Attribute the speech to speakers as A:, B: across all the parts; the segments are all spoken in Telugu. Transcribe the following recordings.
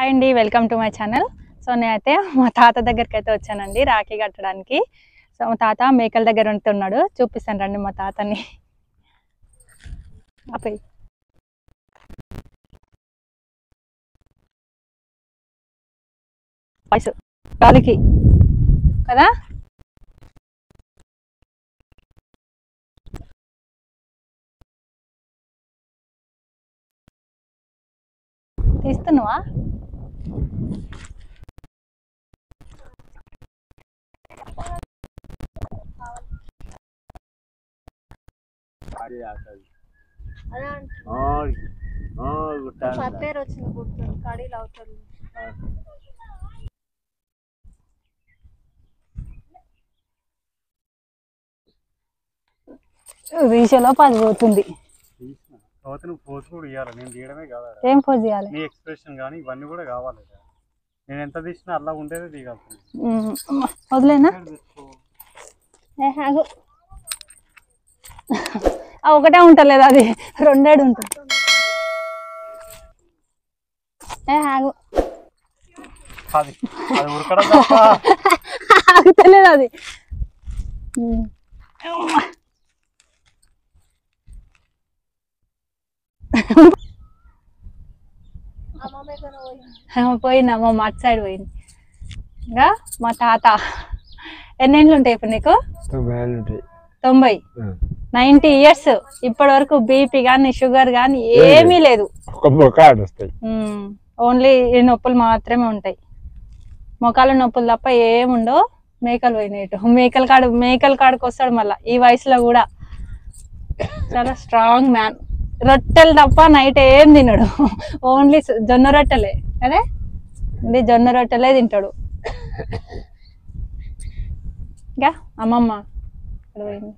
A: హాయ్ అండి, welcome to my channel. So నేనైతే మా తాత దగ్గరికి అయితే వచ్చానండి రాఖీ కట్టడానికి. సో మా తాత మేకల దగ్గర ఉంటున్నాడు, చూపిస్తాను రండి మా తాతని. అపై గాలికి కదా తీస్తున్నావా? రీషలో పది పోతుంది. ఏం పోజ్ చేయాలి?
B: నీ ఎక్స్ప్రెషన్ కానీ ఇవన్నీ కూడా కావాలి. నేను ఎంత తీసినా అలా ఉండేది దిగాలి.
A: వదిలేనా? ఒకటే ఉంటలేదు, అది రెండేడు ఉంటుంది. ఆగుతలేదు అది. పోయింది అమ్మ, అటు సైడ్ పోయింది. ఇంకా మా తాత ఎన్నేళ్ళు ఉంటాయి ఇప్పుడు నీకు? 90, 90 years. ఇప్పటి వరకు బీపీ కానీ షుగర్ కానీ ఏమీ లేదు. ఓన్లీ నొప్పులు మాత్రమే ఉంటాయి, మొఖాల నొప్పులు తప్ప ఏముండవు. మేకలు పోయినట్టు మేకల కాడికి వస్తాడు మళ్ళా ఈ వయసులో కూడా. చాలా స్ట్రాంగ్ మ్యాన్. రొట్టెలు తప్ప నైట్ ఏం తినడు, ఓన్లీ జొన్న రొట్టెలే. అదే జొన్న రొట్టెలే తింటాడు. ఇంకా అమ్మమ్మ అక్కడ పోయింది,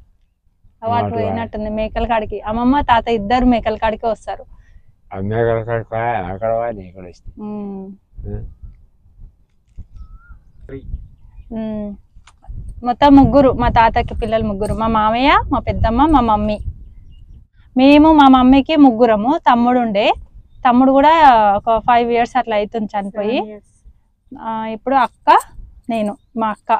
A: వాటి పోయినట్టుంది మేకల కాడికి. అమ్మమ్మ తాత ఇద్దరు మేకల కాడికి వస్తారు. మొత్తం ముగ్గురు, మా తాతకి పిల్లలు ముగ్గురు, మా మామయ్య, మా పెద్దమ్మ, మా మమ్మీ. మేము మా మమ్మీకి ముగ్గురము. తమ్ముడు ఉండే, తమ్ముడు కూడా ఒక 5 years అట్లా అవుతుంది చనిపోయి. ఇప్పుడు అక్క, నేను, మా అక్క.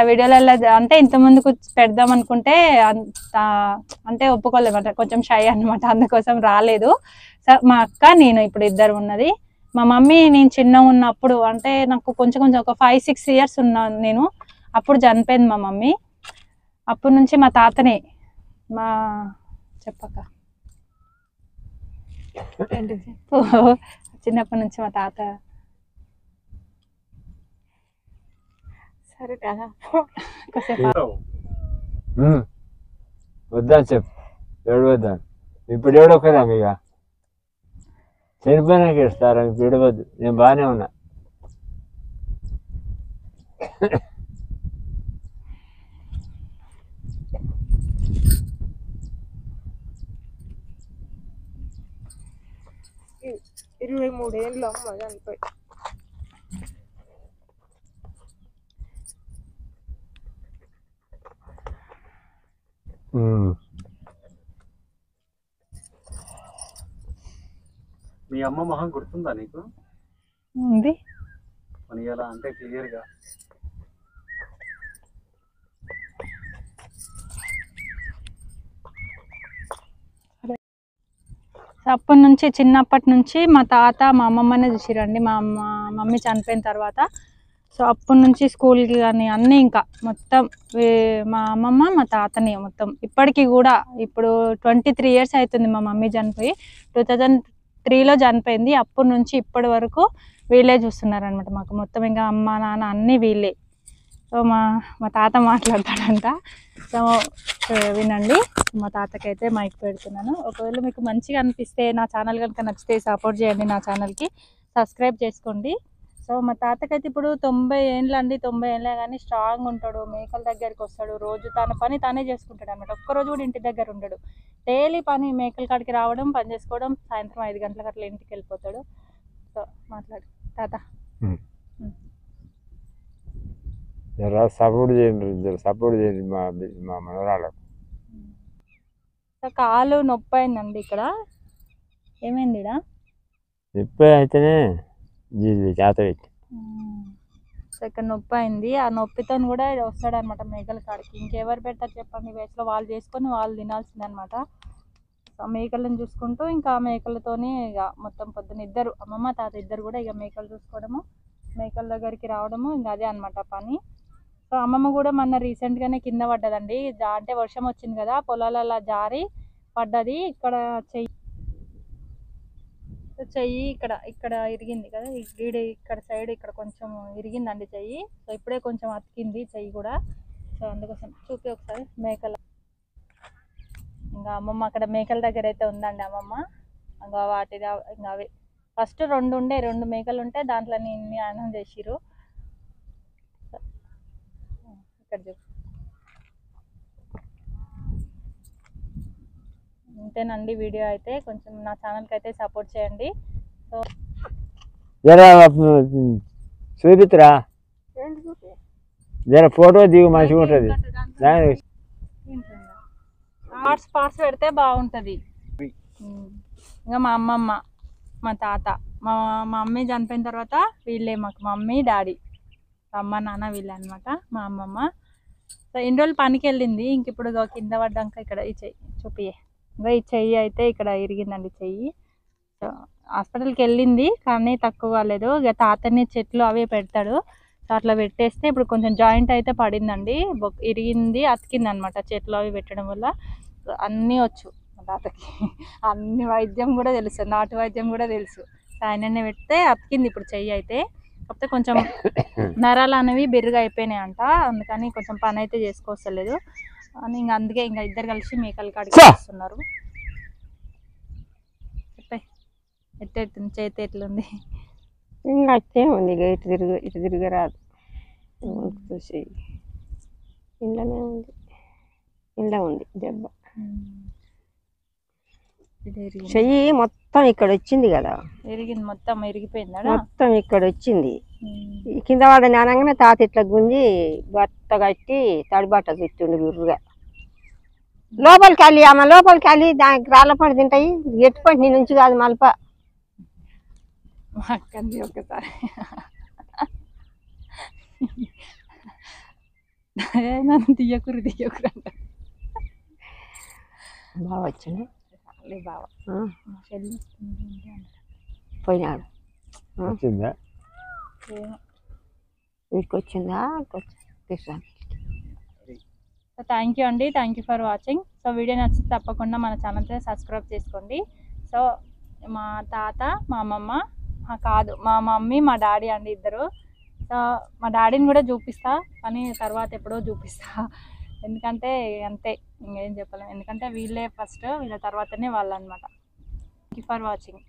A: వీడియోలలో అంటే ఇంత ముందుకు పెడదాం అనుకుంటే అంటే ఒప్పుకోలేమాట, కొంచెం షై అనమాట, అందుకోసం రాలేదు. మా అక్క నేను ఇప్పుడు ఇద్దరు ఉన్నది. మా మమ్మీ నేను చిన్న ఉన్నప్పుడు, అంటే నాకు కొంచెం ఒక 5-6 years ఉన్నాను నేను, అప్పుడు చనిపోయింది మా మమ్మీ. అప్పటి నుంచి మా తాతనే మా చెప్పక చిన్నప్పటి నుంచి మా తాత. సరే కదా
C: వద్దా చెప్పు, ఏడవద్దా. ఇప్పుడు ఏడవకదా ఇక, చనిపోయినాక ఇస్తారా? ఇప్పుడు ఏడవద్దు, నేను బాగానే ఉన్నా.
D: ఇరవై 23 ఏళ్ళు అమ్మ చనిపోయి.
B: మీ అమ్మ మొహం గుర్తుందా నీకు?
A: ఉంది
B: అంటే క్లియర్ గా.
A: అప్పటి నుంచి, చిన్నప్పటి నుంచి మా తాత మా అమ్మమ్మనే చూసిరండి. మా మమ్మీ చనిపోయిన తర్వాత. సో అప్పటి నుంచి స్కూల్కి కానీ అన్నీ ఇంకా మొత్తం మా అమ్మమ్మ మా తాతని మొత్తం. ఇప్పటికీ కూడా ఇప్పుడు 23 years అవుతుంది మా మమ్మీ చనిపోయి. 2003లో చనిపోయింది. అప్పటి నుంచి ఇప్పటి వరకు వీళ్ళే చూస్తున్నారు అనమాట మాకు మొత్తం. ఇంకా అమ్మ నాన్న అన్నీ వీళ్ళే. సో మా తాత మాట్లాడతాడంట. సో వినండి, మా తాతకైతే మైక్ పెడుతున్నాను. ఒకవేళ మీకు మంచిగా అనిపిస్తే, నా ఛానల్ కనుక నచ్చితే సపోర్ట్ చేయండి, నా ఛానల్కి సబ్స్క్రైబ్ చేసుకోండి. సో మా తాతకైతే ఇప్పుడు 90 ఏళ్ళు అండి. 90 ఏళ్ళే కానీ స్ట్రాంగ్ ఉంటాడు. మేకల దగ్గరికి వస్తాడు, రోజు తన పని తానే చేసుకుంటాడు అనమాట. ఒక్కరోజు కూడా ఇంటి దగ్గర ఉండడు. డైలీ పని మేకల కాడికి రావడం, పని చేసుకోవడం, సాయంత్రం 5 గంటలకు అట్లా ఇంటికి వెళ్ళిపోతాడు. సో మాట్లాడు తాత.
C: సపోర్ట్ చేయండి, సపోర్ట్ చేయండి మా మనవరాళ్ళకు.
A: కాలు నొప్పి అయిందండి. ఇక్కడ ఏమైంది?
C: నొప్పి అయితేనే చేత పెట్టి
A: సో ఇక్కడ నొప్పి అయింది. ఆ నొప్పితో కూడా వస్తాడనమాట మేకల కాడికి. ఇంకెవరు పెడతారు చెప్పండి, వయసులో వాళ్ళు చేసుకొని వాళ్ళు తినాల్సిందనమాట. సో మేకలను చూసుకుంటూ ఇంకా మేకలతోని ఇక మొత్తం పొద్దున ఇద్దరు అమ్మమ్మ తాత ఇద్దరు కూడా ఇక మేకలు చూసుకోవడము, మేకల దగ్గరికి రావడము, ఇంకా అదే అనమాట పని. సో అమ్మమ్మ కూడా మొన్న రీసెంట్గానే కింద పడ్డదండి. అంటే వర్షం వచ్చింది కదా, పొలాలలో జారి పడ్డది. ఇక్కడ చెయ్యి ఇక్కడ ఇక్కడ ఇరిగింది కదా, ఇక్కడ సైడ్ ఇక్కడ కొంచెం ఇరిగిందండి చెయ్యి. సో ఇప్పుడే కొంచెం అతికింది చెయ్యి కూడా. సో అందుకోసం చూపి ఒకసారి మేకల. ఇంకా అమ్మమ్మ అక్కడ మేకల దగ్గర అయితే ఉందండి అమ్మమ్మ. ఇంకా వాటి ఇంకా అవి ఫస్ట్ 2 మేకలు ఉంటే దాంట్లో ఇన్ని అన్నం చేసిరు. ఇక్కడ చూపు. అంతేనండి వీడియో అయితే. కొంచెం నా ఛానల్కి అయితే సపోర్ట్ చేయండి. సో
C: జరా చూపిస్తురా, జర ఫోటో దిగు మంచిగా ఉంటుంది.
A: పార్ట్స్ పెడితే బాగుంటుంది. ఇంకా మా అమ్మమ్మ, మా తాత, మా మమ్మీ చనిపోయిన తర్వాత వీళ్ళే మాకు మమ్మీ డాడీ, అమ్మ నాన్న వీళ్ళే అనమాట మా అమ్మమ్మ. సో ఇన్ని రోజులు పనికి వెళ్ళింది. ఇంక ఇప్పుడు కింద పడ్డాక ఇక్కడ ఈ చెయ్యి చూపియే, ఇంకా ఈ చెయ్యి అయితే ఇక్కడ ఇరిగిందండి చెయ్యి. సో హాస్పిటల్కి వెళ్ళింది కానీ తక్కువ కాలేదు. ఇక తాతని చెట్లు అవే పెడతాడు. సో అట్లా పెట్టేస్తే ఇప్పుడు కొంచెం జాయింట్ అయితే పడిందండి, ఇరిగింది, అతికింది అనమాట చెట్లు అవి పెట్టడం వల్ల. అన్నీ వచ్చు మా తాతకి, అన్ని వైద్యం కూడా తెలుసు, నాటు వైద్యం కూడా తెలుసు. ఆయననే పెడితే అతికింది ఇప్పుడు చెయ్యి అయితే. కాకపోతే కొంచెం నరాలు అనేవి బెరుగా అయిపోయినాయి అంట, అందుకని కొంచెం పని అయితే చేసుకోవస్తలేదు అని ఇంకా అందుకే ఇంకా ఇద్దరు కలిసి మేకల కాడికి వస్తున్నారు. చెప్పే ఎట్టెట్టుంది చేతి ఎట్లుంది?
D: ఇంకా అట్టే ఉంది, ఇటు తిరిగి రాదు. చూసి ఇంట్లోనే ఉంది, ఇంట్లో ఉంది దెబ్బ. చెయ్యి మొత్తం ఇక్కడ వచ్చింది కదా,
A: ఇరిగింది మొత్తం, ఇరిగిపోయిందా
D: మొత్తం ఇక్కడ వచ్చింది. కింద వాడ నానంగానే తాత ఇట్లా గుంజి బట్ట కట్టి తడి బట్ట చుట్టుండి గుర్రుగా లోపలికి వెళ్ళి ఆమె లోపలికి వెళ్ళి దానికి రాళ్ళ పండు తింటాయి. ఎట్టుపండి నీ నుంచి కాదు మల్ప
A: అక్కంది ఒకసారి నన్ను తీయకురు అంట.
D: బాగా వచ్చిన
A: బావా
D: పోయినాడు.
C: వచ్చిందా
D: ఇంటికొచ్చిందా?
A: సో థ్యాంక్ యూ అండి, thank you for watching. So video నచ్చితే తప్పకుండా మన ఛానల్ని సబ్స్క్రైబ్ చేసుకోండి. సో మా తాత, మా అమ్మమ్మ కాదు, మా మమ్మీ, మా డాడీ అండి ఇద్దరు. సో మా డాడీని కూడా చూపిస్తా కానీ తర్వాత ఎప్పుడో చూపిస్తా, ఎందుకంటే అంతే ఇంకేం చెప్పలేము. ఎందుకంటే వీళ్ళే ఫస్ట్, వీళ్ళ తర్వాతనే వాళ్ళు అనమాట. Thank you for watching.